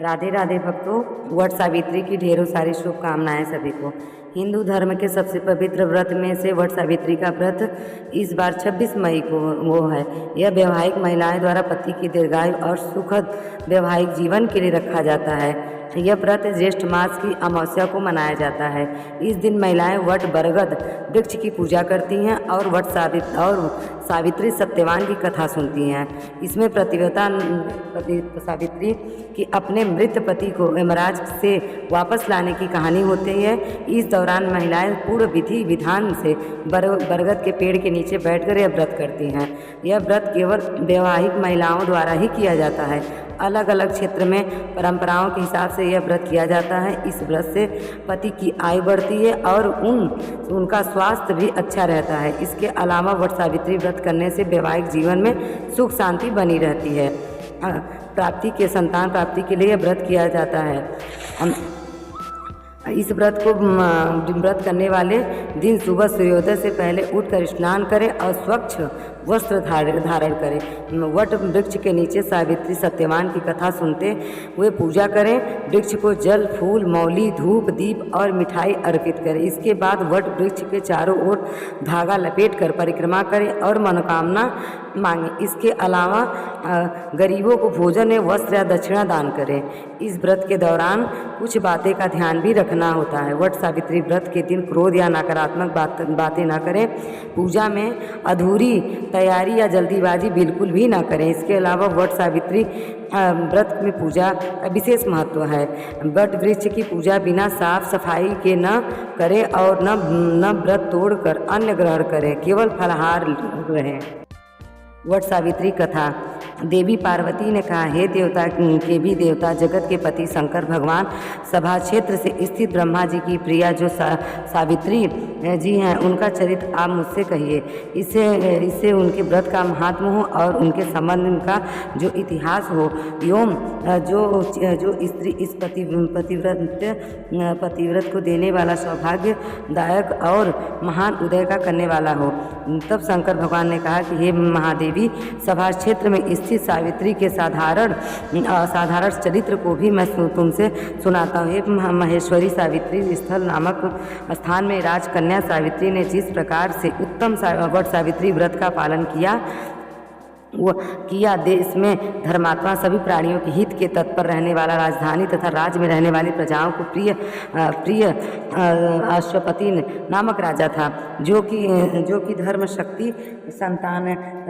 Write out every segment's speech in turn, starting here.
राधे राधे भक्तों। वट सावित्री की ढेरों सारी शुभकामनाएं सभी को। हिंदू धर्म के सबसे पवित्र व्रत में से वट सावित्री का व्रत इस बार 26 मई को वो है। यह वैवाहिक महिलाएं द्वारा पति की दीर्घायु और सुखद वैवाहिक जीवन के लिए रखा जाता है। यह व्रत ज्येष्ठ मास की अमावस्या को मनाया जाता है। इस दिन महिलाएं वट बरगद वृक्ष की पूजा करती हैं और सावित्री सत्यवान की कथा सुनती हैं। इसमें सावित्री की अपने मृत पति को यमराज से वापस लाने की कहानी होती है। इस दौरान महिलाएं पूर्ण विधि विधान से बरगद के पेड़ के नीचे बैठकर यह व्रत करती हैं। यह व्रत केवल वैवाहिक महिलाओं द्वारा ही किया जाता है। अलग अलग क्षेत्र में परंपराओं के हिसाब से यह व्रत किया जाता है। इस व्रत से पति की आयु बढ़ती है और उनका स्वास्थ्य भी अच्छा रहता है। इसके अलावा वट सावित्री व्रत करने से वैवाहिक जीवन में सुख शांति बनी रहती है। संतान प्राप्ति के लिए यह व्रत किया जाता है। इस व्रत करने वाले दिन सुबह सूर्योदय से पहले उठकर स्नान करें और स्वच्छ वस्त्र धारण करें। वट वृक्ष के नीचे सावित्री सत्यवान की कथा सुनते हुए पूजा करें। वृक्ष को जल, फूल, मौली, धूप, दीप और मिठाई अर्पित करें। इसके बाद वट वृक्ष के चारों ओर धागा लपेट कर परिक्रमा करें और मनोकामना मांगें। इसके अलावा गरीबों को भोजन एवं वस्त्र या दक्षिणा दान करें। इस व्रत के दौरान कुछ बातें का ध्यान भी रखना होता है। वट सावित्री व्रत के दिन क्रोध या नकारात्मक बातें न करें। पूजा में अधूरी तैयारी या जल्दीबाजी बिल्कुल भी ना करें। इसके अलावा वट सावित्री व्रत में पूजा का विशेष महत्व है। वट वृक्ष की पूजा बिना साफ सफाई के न करें और न व्रत तोड़कर अन्न ग्रहण करें, केवल फलाहार रहें। वट सावित्री कथा। देवी पार्वती ने कहा, हे देवता के भी देवता, जगत के पति शंकर भगवान, सभा क्षेत्र से स्थित ब्रह्मा जी की प्रिया जो सावित्री जी हैं, उनका चरित्र आप मुझसे कहिए। इससे उनके व्रत का महात्म हो और उनके संबंध का जो इतिहास हो, एवं जो स्त्री इस पतिव्रत को देने वाला सौभाग्यदायक और महान उदय का करने वाला हो। तब शंकर भगवान ने कहा कि हे महादेवी, सभा क्षेत्र में स्थित सावित्री के साधारण चरित्र को भी मैं तुमसे सुनाता हूँ। हे महेश्वरी, सावित्री स्थल नामक स्थान में राजकन्या सावित्री ने जिस प्रकार से उत्तम वट सावित्री व्रत का पालन किया देश में धर्मात्मा सभी प्राणियों के हित के तत्पर रहने वाला राजधानी तथा राज्य में रहने वाली प्रजाओं को प्रिय अश्वपति नामक राजा था, जो कि धर्म शक्ति, संतान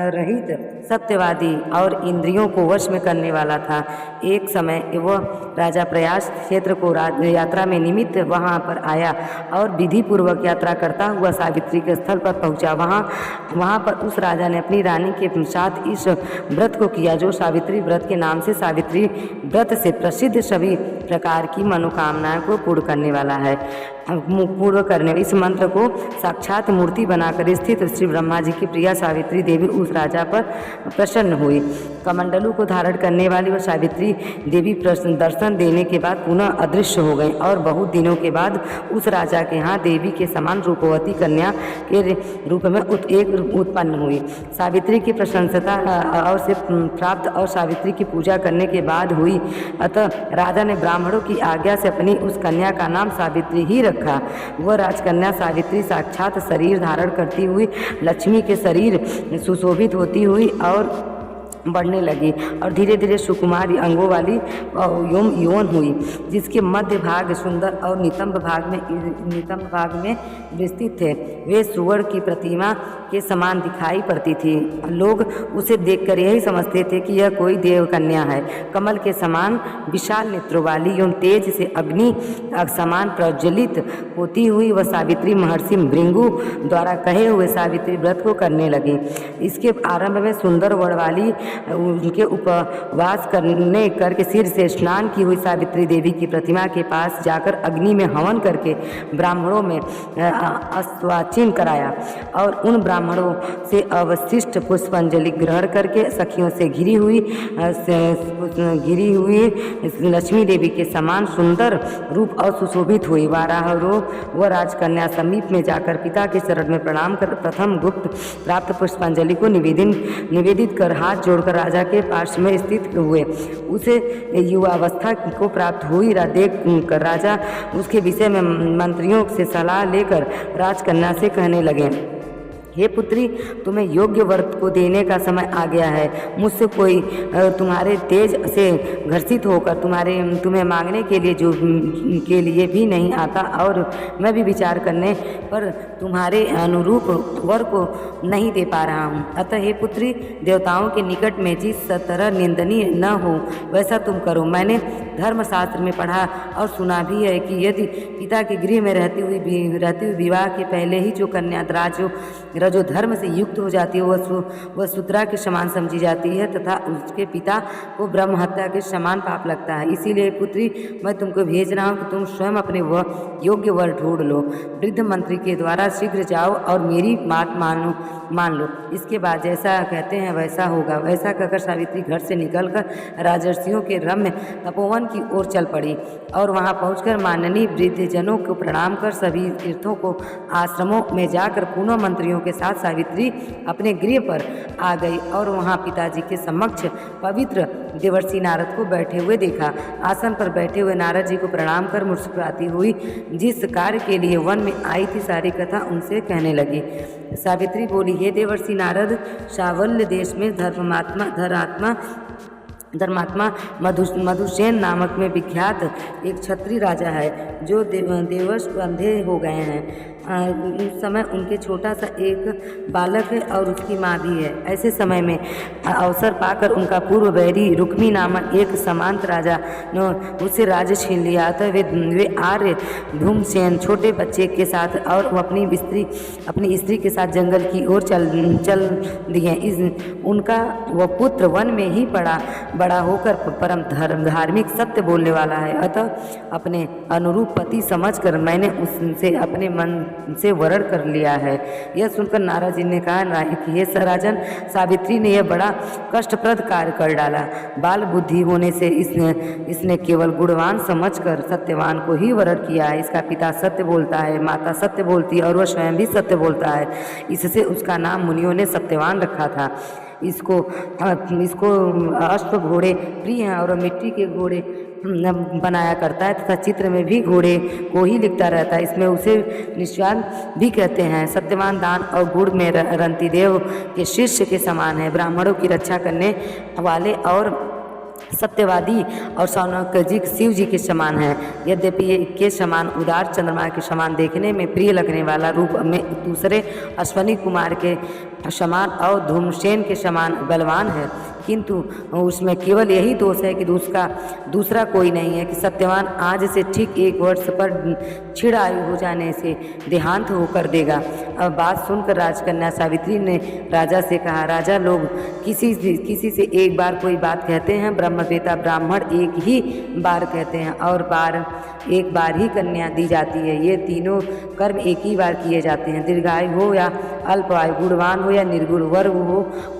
रहित, सत्यवादी और इंद्रियों को वश में करने वाला था। एक समय वह राजा प्रयास क्षेत्र को यात्रा में निमित्त वहां पर आया और विधि पूर्वक यात्रा करता हुआ सावित्री के स्थल पर पहुंचा। वहां पर उस राजा ने अपनी रानी के साथ इस व्रत को किया, जो सावित्री व्रत के नाम से सावित्री व्रत से प्रसिद्ध सभी प्रकार की मनोकामनाएं को पूर्ण करने वाला है। इस मंत्र को साक्षात मूर्ति बनाकर स्थित श्री ब्रह्मा जी की प्रिया सावित्री देवी उस राजा पर प्रसन्न हुई। कमंडलू को धारण करने वाली वह सावित्री देवी दर्शन देने के बाद पुनः अदृश्य हो गई और बहुत दिनों के बाद उस राजा के यहाँ देवी के समान रूपवती कन्या के रूप में उत्पन्न हुई। सावित्री की प्रशंसता और से प्राप्त और सावित्री की पूजा करने के बाद हुई। अतः राजा ने ब्राह्मणों की आज्ञा से अपनी उस कन्या का नाम सावित्री ही रखा। वह राजकन्या सावित्री साक्षात शरीर धारण करती हुई लक्ष्मी के शरीर सुशोभित होती हुई और बढ़ने लगी और धीरे धीरे सुकुमारी अंगों वाली यौन हुई, जिसके मध्य भाग सुंदर और नितंब भाग में विस्तृत थे। वे सुवर्ण की प्रतिमा के समान दिखाई पड़ती थी। लोग उसे देखकर यही समझते थे कि यह कोई देव कन्या है। कमल के समान विशाल नेत्रों वाली एवं तेज से अग्नि समान प्रज्वलित होती हुई वह सावित्री महर्षि भृंगु द्वारा कहे हुए सावित्री व्रत को करने लगी। इसके आरंभ में सुंदर वर्ण वाली उनके उपवास करके सिर से स्नान की हुई सावित्री देवी की प्रतिमा के पास जाकर अग्नि में हवन करके ब्राह्मणों में अस्वाचीन कराया और उन ब्राह्मणों से अवशिष्ट पुष्पांजलि ग्रहण करके सखियों से घिरी हुई लक्ष्मी देवी के समान सुंदर रूप और सुशोभित हुई। वह राजकन्या समीप में जाकर पिता के चरण में प्रणाम कर प्रथम गुप्त प्राप्त पुष्पांजलि को निवेदित कर हाथ जोड़ छोड़कर राजा के पार्श्व में स्थित हुए। उसे युवावस्था को प्राप्त हुई देख कर राजा उसके विषय में मंत्रियों से सलाह लेकर राजकन्या से कहने लगे, हे पुत्री, तुम्हें योग्य वर को देने का समय आ गया है। मुझसे कोई तुम्हारे तेज से घर्षित होकर तुम्हें मांगने के लिए भी नहीं आता, और मैं भी विचार करने पर तुम्हारे अनुरूप वर को नहीं दे पा रहा हूँ। अतः हे पुत्री, देवताओं के निकट में जिस तरह निंदनीय न हो वैसा तुम करो। मैंने धर्मशास्त्र में पढ़ा और सुना भी है कि यदि पिता के गृह में रहती हुई विवाह के पहले ही जो कन्या रजो धर्म से युक्त हो जाती है वह शूद्रा के समान समझी जाती है तथा उसके पिता को ब्रह्म हत्या के समान पाप लगता है। इसीलिए पुत्री, मैं तुमको भेज रहा हूँ कि तुम स्वयं अपने योग्य वर ढूंढ लो। वृद्ध मंत्री के द्वारा शीघ्र जाओ और मेरी बात मान लो। इसके बाद जैसा कहते हैं वैसा होगा। वैसा कहकर सावित्री घर से निकलकर राजर्षियों के रम्य तपोवन की ओर चल पड़ी और वहां पहुंचकर माननीय वृद्धजनों को प्रणाम कर सभी तीर्थों को आश्रमों में जाकर पुनः मंत्रियों के साथ सावित्री अपने गृह पर आ गई और वहां पिताजी के समक्ष पवित्र देवर्षि नारद को बैठे हुए देखा। आसन पर बैठे हुए नारद जी को प्रणाम कर मुस्कुराती हुई जिस कार्य के लिए वन में आई थी सारी कथा उनसे कहने लगी। सावित्री बोली, हे देवर्षि नारद, शावल्य देश में धर्मात्मा मधुसेन नामक में विख्यात एक क्षत्रिय राजा है जो देवश अंधे हो गए हैं। उस समय उनके छोटा सा एक बालक है और उसकी माँ भी है। ऐसे समय में अवसर पाकर उनका पूर्व बैरी रुक्मी नामक एक समांत राजा ने उससे राज्य छीन लिया। तो वे आर्य धूमसेन छोटे बच्चे के साथ और अपनी स्त्री के साथ जंगल की ओर चल दिए। उनका वह पुत्र वन में ही बड़ा होकर परम धार्मिक सत्य बोलने वाला है। अतः अपने अनुरूप पति समझकर मैंने उससे अपने मन से वरण कर लिया है। यह सुनकर नारद जी ने कहा कि हे राजन, सावित्री ने यह बड़ा कष्टप्रद कार्य कर डाला। बाल बुद्धि होने से इसने केवल गुणवान समझकर सत्यवान को ही वरण किया है। इसका पिता सत्य बोलता है, माता सत्य बोलती है और वह स्वयं भी सत्य बोलता है। इससे उसका नाम मुनियों ने सत्यवान रखा था। इसको अश्व घोड़े प्रिय हैं और मिट्टी के घोड़े बनाया करता है तथा चित्र में भी घोड़े को ही लिखता रहता है। इसमें उसे निस्वार्थ भी कहते हैं। सत्यवान दान और गुण में रंतिदेव के शिष्य के समान है। ब्राह्मणों की रक्षा करने वाले और सत्यवादी और सौनक जी शिव जी के समान है। यद्यपि के समान उदार चंद्रमा के समान देखने में प्रिय लगने वाला रूप में दूसरे अश्वनी कुमार के समान और धूमसेन के समान बलवान है, किंतु उसमें केवल यही दोष है कि दूसरा कोई नहीं है कि सत्यवान आज से ठीक 1 वर्ष पर क्षीण आयु हो जाने से देहांत होकर देगा। अब बात सुनकर राजकन्या सावित्री ने राजा से कहा, राजा, लोग किसी से एक बार कोई बात कहते हैं, ब्रह्मवेता ब्राह्मण एक ही बार कहते हैं और एक बार ही कन्या दी जाती है। ये तीनों कर्म एक ही बार किए जाते हैं। दीर्घायु हो या अल्पायु, गुणवान हो या निर्गुण,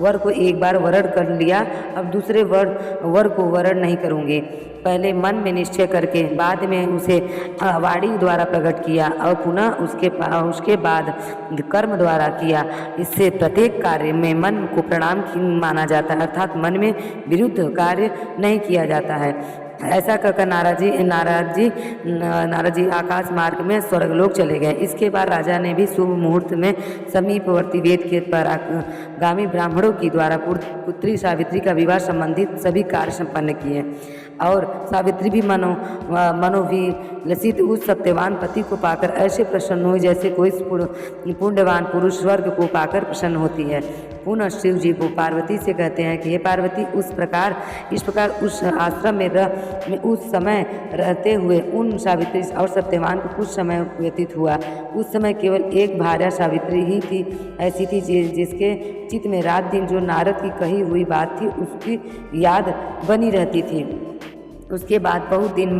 वर को एक बार वरण कर लिया, अब दूसरे वर को वरण नहीं करूँगे। पहले मन में निश्चय करके बाद में उसे वाणी द्वारा प्रकट किया और पुनः उसके बाद कर्म द्वारा किया। इससे प्रत्येक कार्य में मन को प्रणाम माना जाता है, अर्थात मन में विरुद्ध कार्य नहीं किया जाता है। ऐसा कहकर नारद जी आकाश मार्ग में स्वर्गलोक चले गए। इसके बाद राजा ने भी शुभ मुहूर्त में समीपवर्ती वेद के परागामी ब्राह्मणों की द्वारा पुत्री सावित्री का विवाह संबंधित सभी कार्य संपन्न किए और सावित्री भी मनोविलसित उस सत्यवान पति को पाकर ऐसे प्रसन्न हुई जैसे कोई पुण्यवान पुरुष स्वर्ग को पाकर प्रसन्न होती है। पुनः शिव जी को पार्वती से कहते हैं कि हे पार्वती, इस प्रकार उस आश्रम में उस समय रहते हुए उन सावित्री और सत्यवान को कुछ समय व्यतीत हुआ। उस समय केवल एक भार्या सावित्री ही थी, ऐसी थी जिसके चित्त में रात दिन जो नारद की कही हुई बात थी उसकी याद बनी रहती थी। उसके बाद बहुत दिन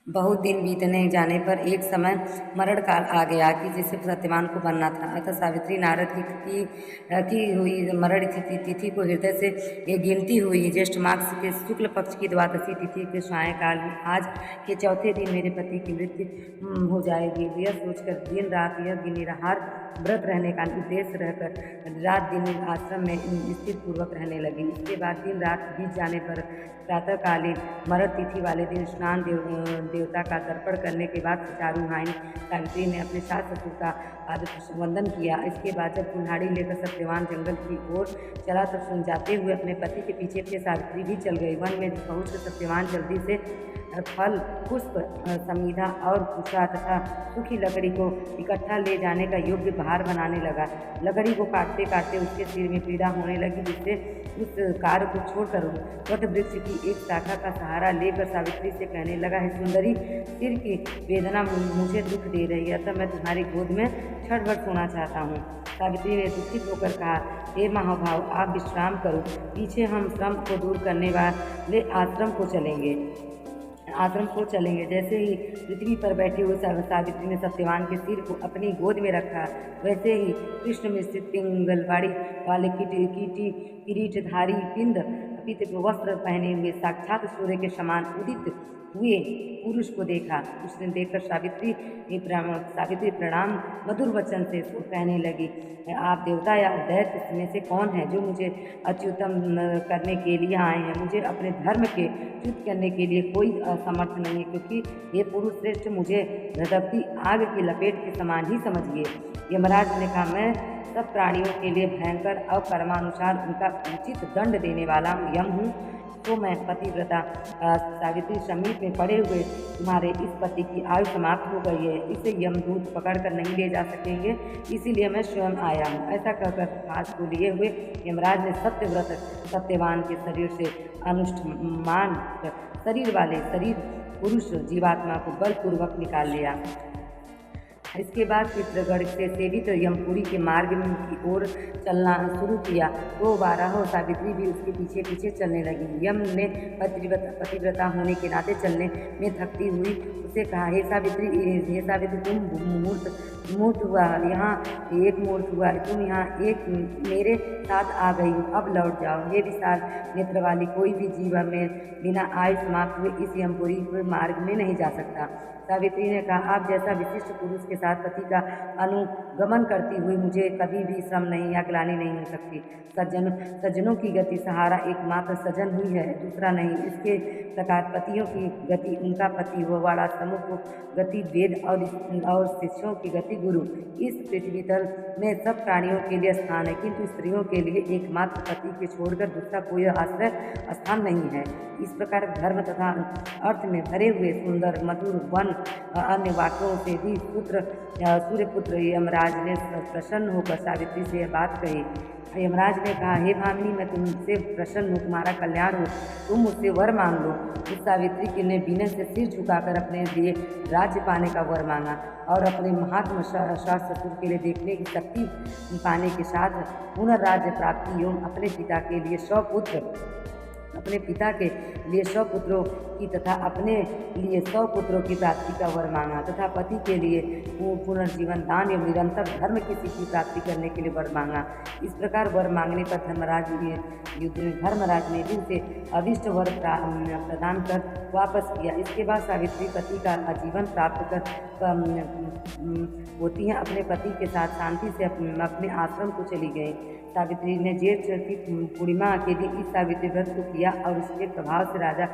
बहुत दिन बीतने जाने पर एक समय मरण काल आ गया कि जिसे सत्यवान को बनना था। अतः सावित्री नारद की हुई मरण तिथि को हृदय से ये गिनती हुई। ज्येष्ठ मास के शुक्ल पक्ष की द्वादशी तिथि के सायंकाल में आज के चौथे दिन मेरे पति की मृत्यु हो जाएगी। यह सोचकर दिन रात यह निराहार व्रत रहने का उद्देश्य रहकर रात दिन आश्रम में स्थित पूर्वक रहने लगी। इसके बाद दिन रात बीत जाने पर प्रातःकालीन मरण तिथि वाले दिन स्नान देवता का तर्पण करने के बाद चारुहाइन सावित्री ने अपने सास ससुर का पाद वंदन किया। इसके बाद जब कुल्हाड़ी लेकर सत्यवान जंगल की ओर चला तब जाते हुए अपने पति के पीछे पीछे सावित्री भी चल गई। वन में पहुंचकर सत्यवान जल्दी से फल पुष्प समीधा और कुशा तथा सूखी लकड़ी को इकट्ठा ले जाने का योग्य भार बनाने लगा। लकड़ी को काटते काटते उसके सिर में पीड़ा होने लगी, जिससे उस कार्य को छोड़कर वट वृक्ष की एक शाखा का सहारा लेकर सावित्री से कहने लगा, हे सुंदरी, सिर की वेदना मुझे दुख दे रही है, अतः मैं तुम्हारी गोद में क्षण भर सोना चाहता हूँ। सावित्री ने दुखित होकर कहा, हे महाभाव, आप विश्राम करो, पीछे हम श्रम को दूर करने वाले आश्रम को चलेंगे। जैसे ही पृथ्वी पर बैठे हुए सावित्री ने सत्यवान के सिर को अपनी गोद में रखा, वैसे ही कृष्ण में स्थित पिंगलवाड़ी वाले किरीटधारी पिंड पीत वस्त्र पहने हुए साक्षात सूर्य के समान उदित हुए पुरुष को देखा। उसने देखकर सावित्री प्रणाम मधुर वचन से कहने लगी, आप देवता या दैत्य में से कौन है जो मुझे अच्युतम करने के लिए आए हैं? मुझे अपने धर्म के च्युत करने के लिए कोई समर्थ नहीं है, क्योंकि ये पुरुष श्रेष्ठ मुझे धधकती आग की लपेट के समान ही समझिए। यमराज ने कहा, मैं सब प्राणियों के लिए भयंकर और कर्मानुसार उनका उचित दंड देने वाला यम हूँ। तो मैं पतिव्रता सावित्री समीप में पड़े हुए तुम्हारे इस पति की आयु समाप्त हो गई है, इसे यमदूत पकड़कर नहीं ले जा सकेंगे, इसीलिए मैं स्वयं आया हूँ। ऐसा कहकर पास को लिए हुए यमराज ने सत्यव्रत सत्यवान के शरीर से अनुष्ठान शरीर वाले पुरुष जीवात्मा को बलपूर्वक निकाल लिया। इसके बाद चित्रगढ़ से सेवित यमपुरी के मार्ग की ओर चलना शुरू किया, तो बारहों सावित्री भी उसके पीछे पीछे चलने लगी। यम ने पतिव्रता होने के नाते चलने में थकती हुई उसे कहा, हे सावित्री, तुम मूर्त हुआ, यहाँ एक मूर्त हुआ, तुम यहाँ एक मेरे साथ आ गई, अब लौट जाओ। हे विशाल नेत्र वाली, कोई भी जीव में बिना आयु समाप्त हुए इस यमपुरी के मार्ग में नहीं जा सकता। सावित्री ने कहा, आप जैसा विशिष्ट पुरुष के साथ पति का अनुगमन करती हुई मुझे कभी भी श्रम नहीं या ग्लानि नहीं हो सकती। सज्जनों की गति सहारा एकमात्र सज्जन ही है, दूसरा नहीं। इसके प्रकार पतियों की गति उनका पति व वाड़ा समूह को गति वेद और शिष्यों की गति गुरु। इस पृथ्वी तल में सब प्राणियों के लिए स्थान है, किंतु स्त्रियों के लिए एकमात्र पति के छोड़कर दूसरा कोई आश्रय स्थान नहीं है। इस प्रकार धर्म तथा अर्थ में भरे हुए सुंदर मधुर वन अन्य वाक्यों से भी सूर्यपुत्र यमराज ने प्रसन्न होकर सावित्री से यह बात कही। यमराज ने कहा, हे भामिनी, मैं तुमसे प्रसन्न हूँ, तुम्हारा कल्याण हो, तुम मुझसे वर मांग लो। इस सावित्री ने विनय से सिर झुकाकर अपने लिए राज्य पाने का वर मांगा और अपने महात्मा सास ससुर के लिए देखने की शक्ति पाने के साथ पुनर्राज्य प्राप्ति एवं अपने पिता के लिए 100 पुत्रों की तथा अपने लिए 100 पुत्रों की प्राप्ति का वर मांगा तथा पति के लिए पुनर्जीवन दान एवं निरंतर धर्म की सिद्धि प्राप्ति करने के लिए वर मांगा। इस प्रकार वर मांगने पर धर्मराज ने भी उसे अभिष्ट वर प्रदान कर वापस किया। इसके बाद सावित्री पति का आजीवन प्राप्त कर होती है अपने पति के साथ शांति से अपने आश्रम को चली गई। सावित्री ने जेठ की पूर्णिमा के दिन इस सावित्री व्रत को किया और उसके प्रभाव से राजा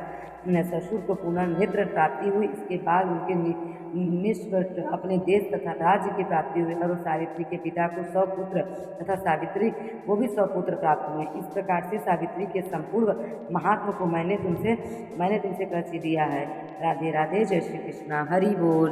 ससुर को पुनः नेत्र प्राप्ति हुई। इसके बाद उनके निष्कट अपने देश तथा राज्य की प्राप्ति हुई और सावित्री के पिता को 100 पुत्र तथा सावित्री को भी 100 पुत्र प्राप्त हुए। इस प्रकार से सावित्री के संपूर्ण महात्मा को मैंने तुमसे परिचय दिया है। राधे राधे, जय श्री कृष्णा, हरि बोल।